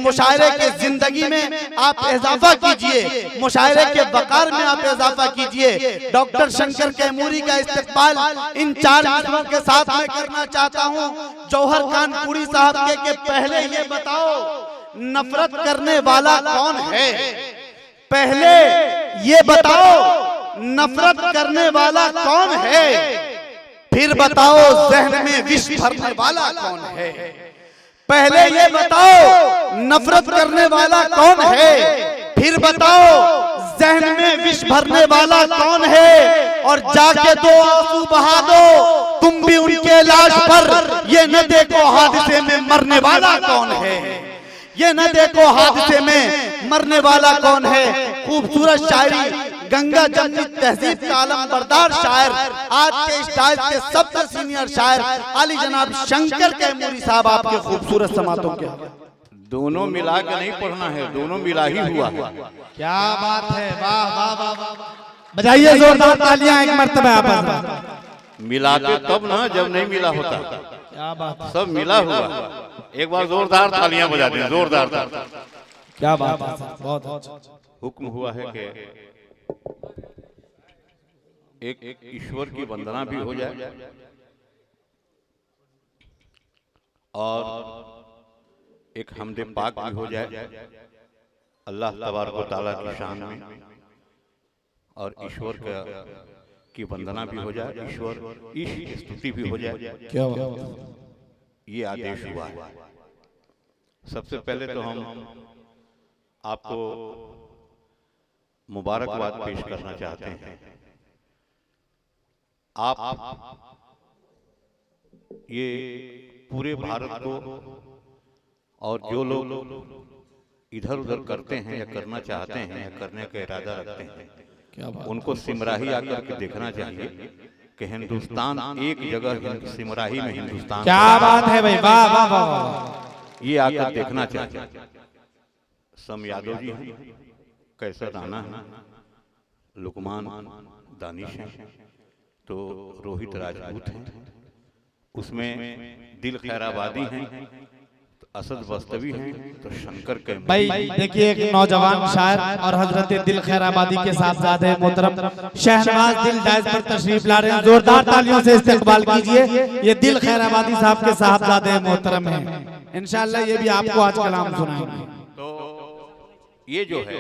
मुशायरे के जिंदगी में आप इजाफा कीजिए, मुशायरे के वकार में आप इजाफा कीजिए। डॉक्टर शंकर कैमूरी का इस्तकबाल इन 4 मित्रों के साथ मैं करना चाहता हूं। जौहर कानपुरी साहब के पहले ये बताओ नफरत करने वाला कौन है? पहले ये बताओ नफरत करने वाला कौन है, फिर बताओ जहन में विष भरने वाला कौन है। पहले ये बताओ नफरत करने वाला कौन है, फिर बताओ जहन में विष भरने वाला कौन है। और जाके दो आंसू बहा दो तुम भी उनके लाश पर, ये न देखो हादसे में मरने वाला कौन है, ये न देखो हादसे में मरने वाला कौन है। खूबसूरत शायरी, गंगा जमनी तहजीब का आलम बरदार शायर, आज के स्टाइल के सबसे सीनियर शायर अली जनाब शंकर कैमूरी साहब आपके खूबसूरत समातों के। दोनों मिला के नहीं पढ़ना है, दोनों मिला ही हुआ। क्या बात है, वाह वाह वाह, बजाइए जोरदार तालियां एक मर्तबा आप। मिलाते तब ना जब नहीं मिला होता। क्या बात, सब मिला हुआ। एक बार जोरदार तालियां बजा दें, जोरदार। क्या बात है, बहुत हुक्म हुआ है कि एक ईश्वर की वंदना भी हो जाए और एक हमदे पाक भी हो जाए अल्लाह तबारक व तआला की शान में, और ईश्वर की वंदना भी हो जाए, ईश्वर की स्तुति भी हो जाए। क्या ये आदेश हुआ है। सबसे पहले तो हम आपको मुबारकबाद पेश करना चाहते हैं। आप ये पूरे भारत को और जो लोग इधर उधर करते हैं या करना चाहते हैं या करने का इरादा रखते हैं, उनको सिमराही आकर के देखना चाहिए कि हिंदुस्तान एक जगह सिमराही में हिंदुस्तान। क्या बात है भाई, वाह वाह वाह, ये आकर देखना चाहिए। सम यादव जी हैं, कैसर राणा है, लुकमान दानिश है, तो रोहित राजपूत हैं, उसमें दिल खैराबादी हैं, तो असद बस्तवी हैं, तो शंकर के भाई देखिए एक नौजवान शायर और हजरत दिल खैराबादी के साहबजादे मोहतरम शहनवाज दिल डायस पर तशरीफ ला रहे हैं। जोरदार तालियों से इस्तकबाल कीजिए। ये दिल खैराबादी साहब के साहबजादे मोहतरम हैं, इंशाअल्लाह ये भी आपको आज कलाम सुनाएंगे। तो ये जो है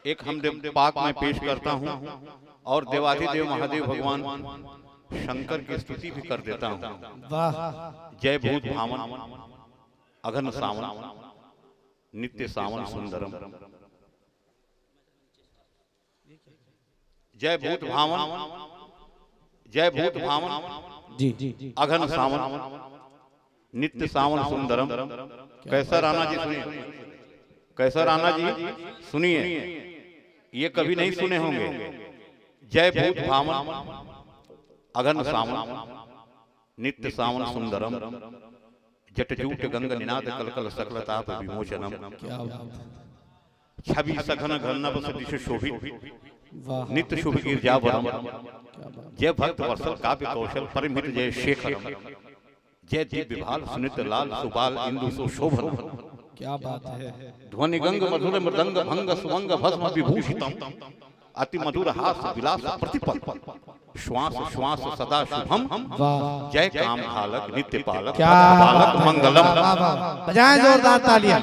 एक हमदे पाक में पेश करता हूँ और देवाधिदेव महादेव भगवान शंकर की स्तुति भी कर देता हूँ। जय भूत भावन अघन सावन नित्य सावन सुंदरम। जय भूत भावन, जय भूत भावन जी अघन सावन नित्य सावन सुंदरम। कैसर राणा जी सुनिए, कैसर राणा जी सुनिए, ये कभी नहीं सुने होंगे। जय भूत भावन अघन सावन नित्य सावन सुंदरम। जटजूट गंग निनाद कलकल सकलताप विमोचनम। छवि सघन घनब सदिश शोभित नित्य शुभ गिरजावरम। जय भक्त वर्षल काव्य कौशल परिमित जय शेखरम। जय दिव्य भाल सुनित लाल सुबाल इंदु सुशोभनम। क्या बात है, ध्वनि गंग मधुर मृदंग भंग सुवंग भस्म विभूषितम। अति मधुर हास विलास प्रतिपल श्वास श्वास सदा शुभम। जय काम भालक नित्य पालक पालक मंगलम। बजाएं जोरदार तालियां।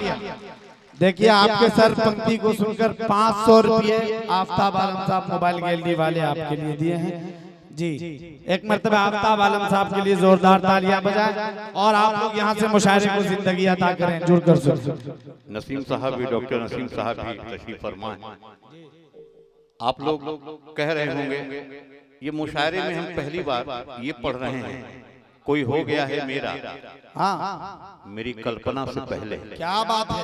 देखिए आपके सर पंक्ति को सुनकर 500 रुपये आफ्ताब आलम साहब मोबाइल गैलरी वाले आपके लिए दिए हैं जी। एक मर्तबा आफ्ताब आलम साहब के लिए जोरदार तालियां बजाएं और आप लोग यहाँ से मुशायरे को जिंदगी अता करें जुड़कर सुन। नसीम साहब भी, डॉक्टर नसीम साहब भी तशरीफ फरमाएं। आप लोग कह रहे होंगे ये मुशायरे में हम पहली बार ये पढ़ रहे हैं, कोई हो गया है मेरा। हाँ, मेरी कल्पना से पहले। क्या बात है,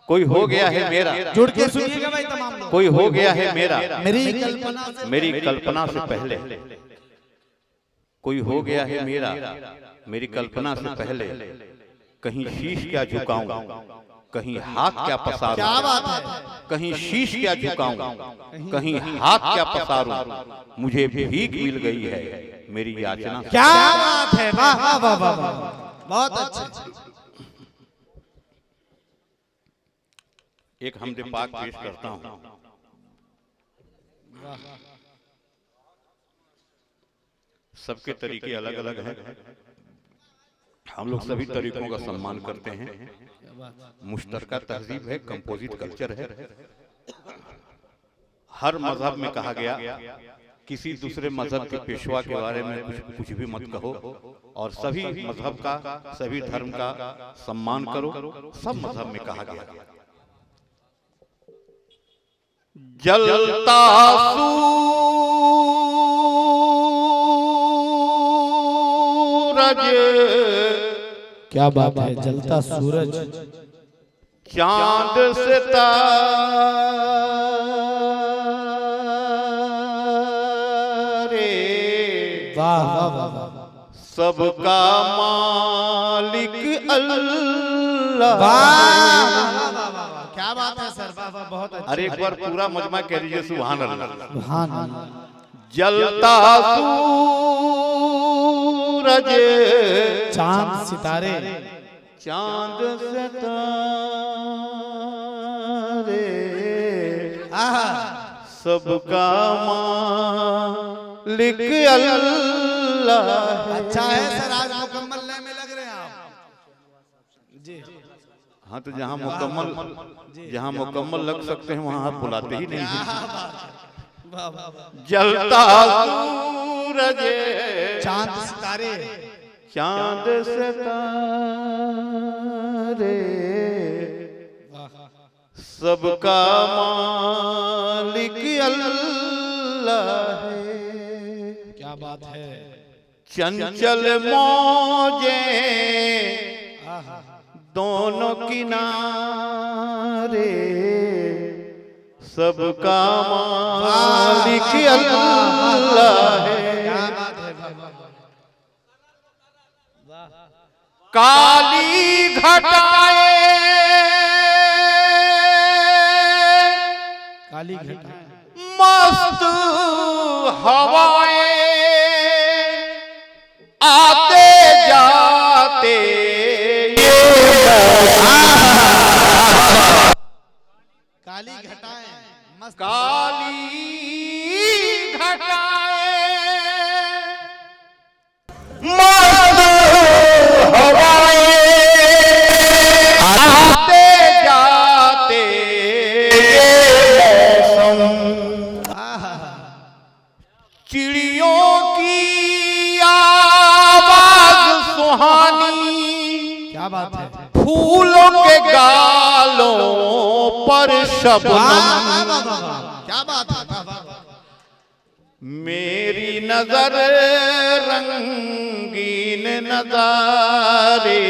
कोई हो गया है मेरा। जुड़ के सुनिएगा भाई तमाम लोग। कोई हो गया है मेरा मेरी कल्पना से पहले। कोई हो गया है मेरा मेरी कल्पना से पहले। कहीं शीश क्या झुकाऊं, कहीं हाथ क्या पसारूं। क्या बात है, कहीं शीश क्या झुकाऊं, कहीं हाथ क्या पसारूं। मुझे भीख मिल गई है मेरी याचना। क्या बात है, वाह वाह वाह वाह, बहुत अच्छे। एक हमदे पाक पेश करता हूं। सबके तरीके अलग अलग हैं, हम लोग सभी तरीकों का सम्मान करते हैं। मुश्तरका तहजीब है, कंपोजिट कल्चर है। हर मजहब में कहा गया किसी दूसरे मजहब के पेशवा के बारे में कुछ भी मत कहो, और सभी मजहब का, सभी धर्म का सम्मान करो। सब मजहब में कहा गया। जलता सूरज, क्या बात है, जलता सूरज, चांद सितारे, वाह वाह वाह, सबका मालिक अल्लाह। क्या बात है सर, वाह वाह, बहुत अच्छा। अरे एक बार पूरा मजमा कह दीजिए सुभान अल्लाह। सुभान अल्लाह। जलता सूरज, चांद सितारे, चांद सितारे, सबका मालिक अल्लाह। अच्छा है सर, आज मुकम्मल लय में लग रहे हैं आप जी। हाँ, तो जहाँ मुकम्मल लग सकते हैं वहाँ आप बुलाते ही नहीं हैं। जलता सूरज, चांद सितारे, चांद सितारे, सबका मालिक अल्लाह है। क्या बात है। चंचल मौजे दोनों किनारे, सबका मालिक अल्लाह है। क्या बात है। काली घटाए, काली घटा, मस्त हवाएं, आते जाते ये काली घटाएं, मस्त, काली घटाएं, मस्त हवाएं, आते जाते ये मौसम, चिड़ियों की आवाज सुहानी, क्या बात है। फूलों के गालों पर शबनम, क्या बात है। मेरी नजर रंगीन नजारे,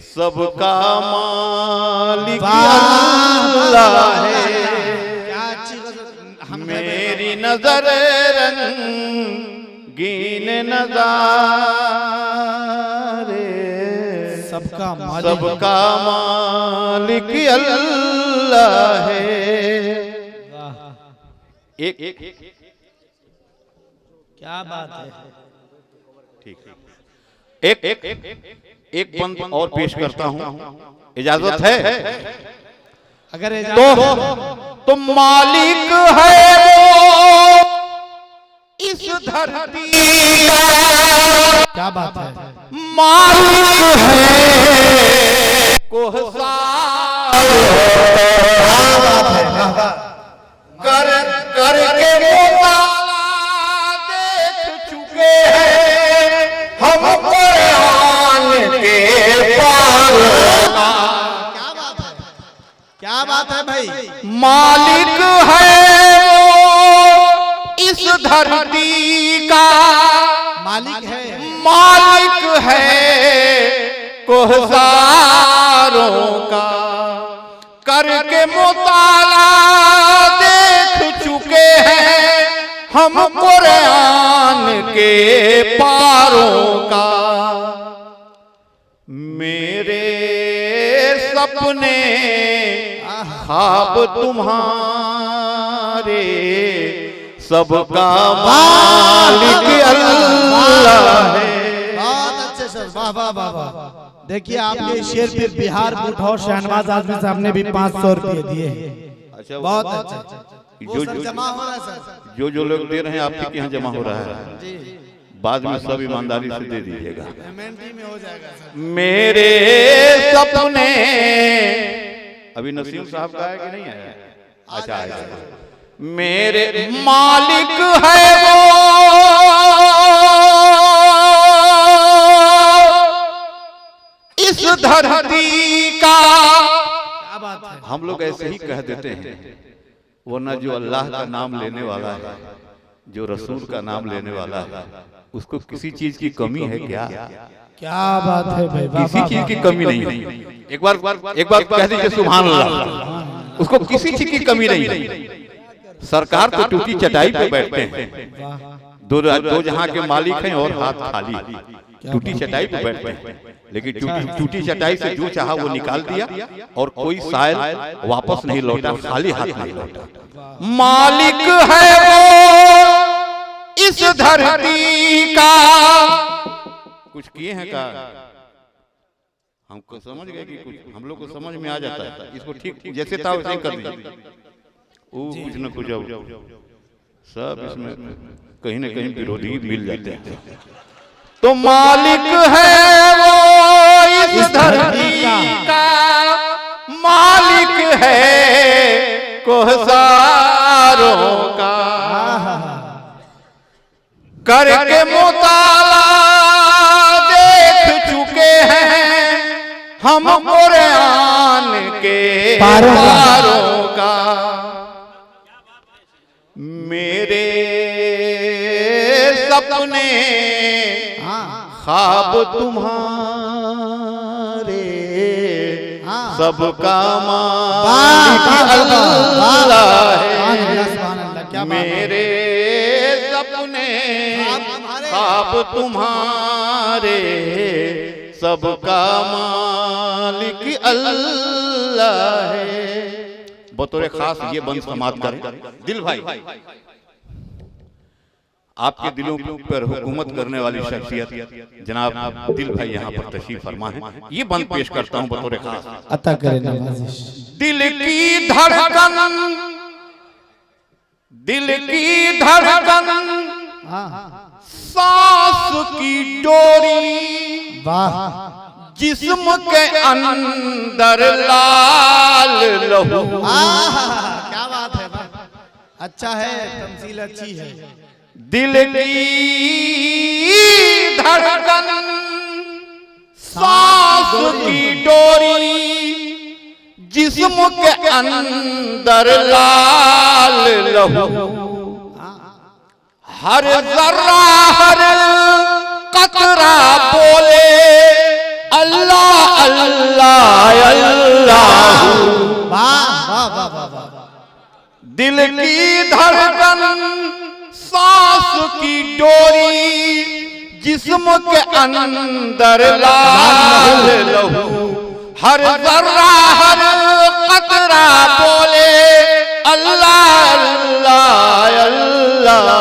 सबका मालिक अल्लाह है। क्या अच्छी गजल। मेरी नजर रंगीन नजारे, सबका मालिक, सबका मालिक अल्लाह है। एक क्या बात है। ठीक, एक बंद और पेश करता हूं, इजाजत है? अगर तो मालिक है वो इस धरती का, क्या बात है। मालिक है कोहसार, कर के मुताला देख चुके हैं हम कुरान के पार का। क्या बात है। क्या बात है भाई। मालिक है वो इस धरती का, मालिक है, मालिक है कोहसारों का, करके मुताला देख चुके हैं हम कुरान के पारों का। मेरे सपने ख्वाब तुम्हारे, सबका मालिक अल्लाह है। बहुत अच्छे सर, वाह वाह वाह वाह। देखिए आपके इस शेर पे बिहार बूट हाउस शहनवाज आजमी साहब ने भी 500 रुपये दिए। अच्छा, बहुत अच्छा। जो जमा हो रहा है सर, जो लोग दे रहे हैं आपके यहाँ जमा हो रहा है जी, बाद में सब ईमानदारी से दे दीजिएगा। पेमेंट में हो जाएगा सर। मेरे सपने अभी नसीम साहब का है कि नहीं आया? अच्छा आया। मेरे मालिक है वो इस धरती का। क्या बात है। हम लोग ऐसे ही कह देते हैं, वरना जो अल्लाह का नाम लेने वाला है, जो रसूल का नाम लेने वाला है, उसको किसी चीज की कमी है क्या? क्या बात है भाई, किसी चीज की कमी नहीं है। एक बार कह दीजिए सुभान अल्लाह। उसको किसी चीज की कमी नहीं है। सरकार तो टूटी चटाई पे बैठते हैं, दो जहां के मालिक हैं और हाथ खाली, टूटी चटाई पे बैठते हैं, लेकिन टूटी चटाई से जो चाहा वो निकाल दिया और कोई सायल वापस नहीं लौटा, खाली हाथ नहीं लौटा। मालिक है वो इस धरती का। कुछ किए हैं का? हमको समझ गए कि कुछ हम लोग को समझ में आ जाता है, इसको ठीक जैसे था वैसे ही कर दीजिए। वो कुछ न कुछ सब इसमें कहीं न कहीं विरोधी मिल जाते हैं। तो मालिक है वो इस धरती का, मालिक है कोहसारों का। करके मुताला देख चुके हैं हम कुरान के पारों का। मेरे सपने ख्वाब तुम्हारे, सबका मालिक अल्लाह है। मेरे सपने ख्वाब तुम्हारे, सबका मालिक अल्लाह है। बतौर खास ये बंद समाप्त करें। दिल भाई, आपके दिलों पर हुकूमत करने वाली शख्सियत जनाब दिल भाई यहाँ पर तशरीफ फरमा है। ये बंद पेश करता हूँ बतौर खास। अता करे नवाजिश। दिल की धड़कन, दिल की धड़कन, सांस की डोरी, वाह, जिस्म के अंदर लाल लहू। क्या बात है, अच्छा है, तमसील अच्छी है। दिल की धड़कन, सांस की डोरी, जिस्म के अंदर लाल लहू। हर जर्रा हर कतरा बोले अल्लाह अल्लाह अल्लाह। दिल की धड़कन, सांस की डोरी, जिस्म के अंदर लाल लहू। हर जर्रा हर कतरा बोले अल्लाह अल्लाह अल्लाह।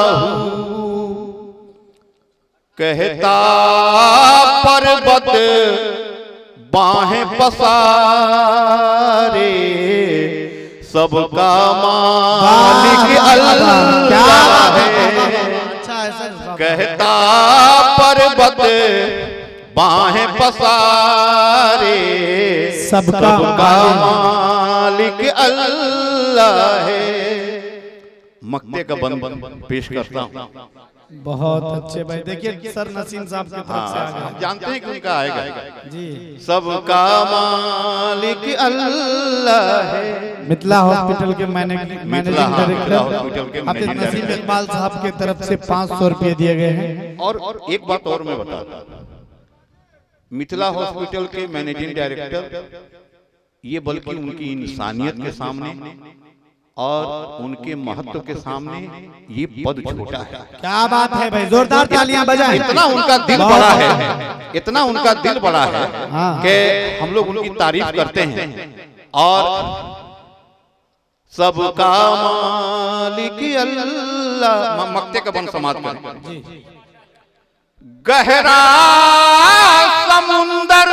कहता पर्वत बाहें पसारे, सबका मालिक अल्लाह है। कहता पर्वत बाहें पसारे, सबका मालिक अल्लाह है। मक्ते का बंद पेश करता हूँ। बहुत अच्छे भाई, देखिए सर नसीम साहब की तरफ से आ गया। हम जानते हैं कि उनका आएगा जी। सबका मालिक अल्लाह है। मिथिला हॉस्पिटल के मैनेजिंग डायरेक्टर हाफिज नसीम इकबाल साहब की तरफ से 500 रुपये दिए गए हैं। और एक बात और मैं बताता, मिथिला हॉस्पिटल के मैनेजिंग डायरेक्टर ये बल्कि उनकी इंसानियत के सामने और उनके महत्व के सामने ये पद छोटा है। क्या बात है भाई, जोरदार तालियां बजाएं। इतना उनका दिल बड़ा है, इतना उनका दिल बड़ा है कि हम लोग उनकी तारीफ करते हैं। और सबका मालिक अल्लाह। मक्ते का बन समाप्त करें। गहरा समुंदर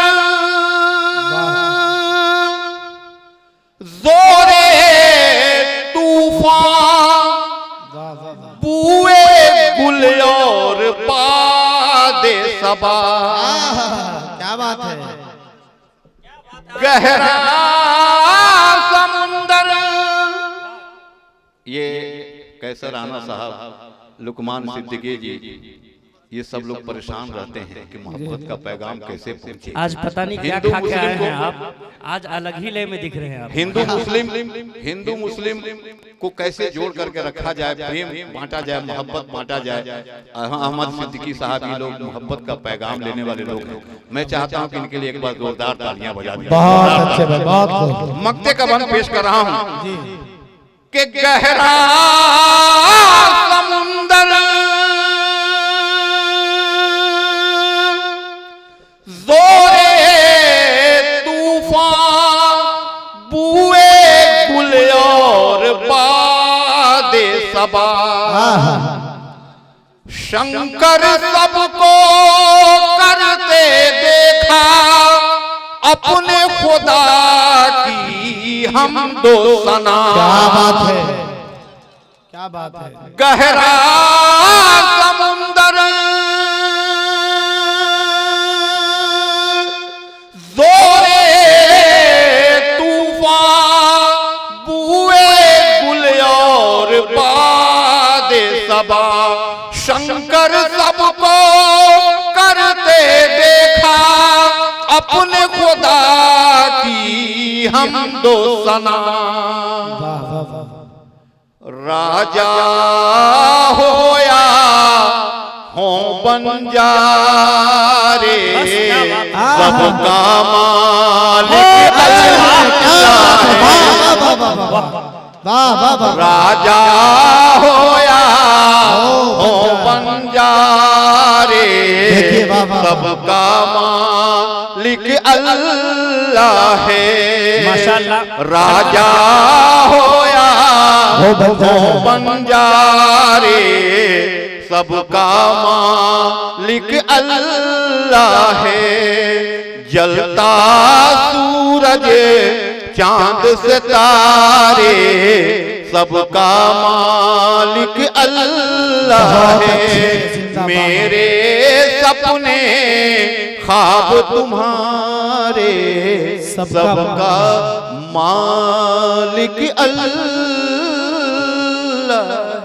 सबा। क्या बात है। गहरा समुंदर, ये कैसर राना साहब, लुकमान सिद्दीकी जी, ये सब लोग परेशान रहते हैं कि मोहब्बत का पैगाम कैसे पहुंचे। आज पता नहीं क्या खा के आए हैं आप, आज अलग ही लय में दिख रहे हैं आप। हिंदू मुस्लिम को कैसे जोड़ करके रखा जाए, प्रेम बांटा जाए, मोहब्बत बांटा जाए। अहमद सिद्दीकी साहब ये लोग मोहब्बत का पैगाम लेने वाले लोग हैं। मैं चाहता हूं कि इनके लिए एक बार जोरदार तालियां बजा दी। बहुत अच्छे भाई, बहुत। मक्ते का बंद पेश कर रहा हूं कि गहरा समुंदर जोरे तूफान, बुए गुल और बादे सबा। शंकर सबको करते देखा अपने खुदा की हमदो सना। क्या बात है, क्या बात है। गहरा समुंदर जोरे तूफान, बुए गुल और बादे सबा। शंकर सबको करते देखा अपने खुदा की हमदो सना। राजा होया हो बंजारे, सबका मालिक राजा होया हो बंजारे, सबका मालिक अल्लाह है। राजा होया हो बंजारे, सबका मालिक अल्लाह है। जलता सूरज चांद सितारे, सबका मालिक अल्लाह है। मेरे सपने ख्वाब तुम्हारे, सबका मालिक अल्लाह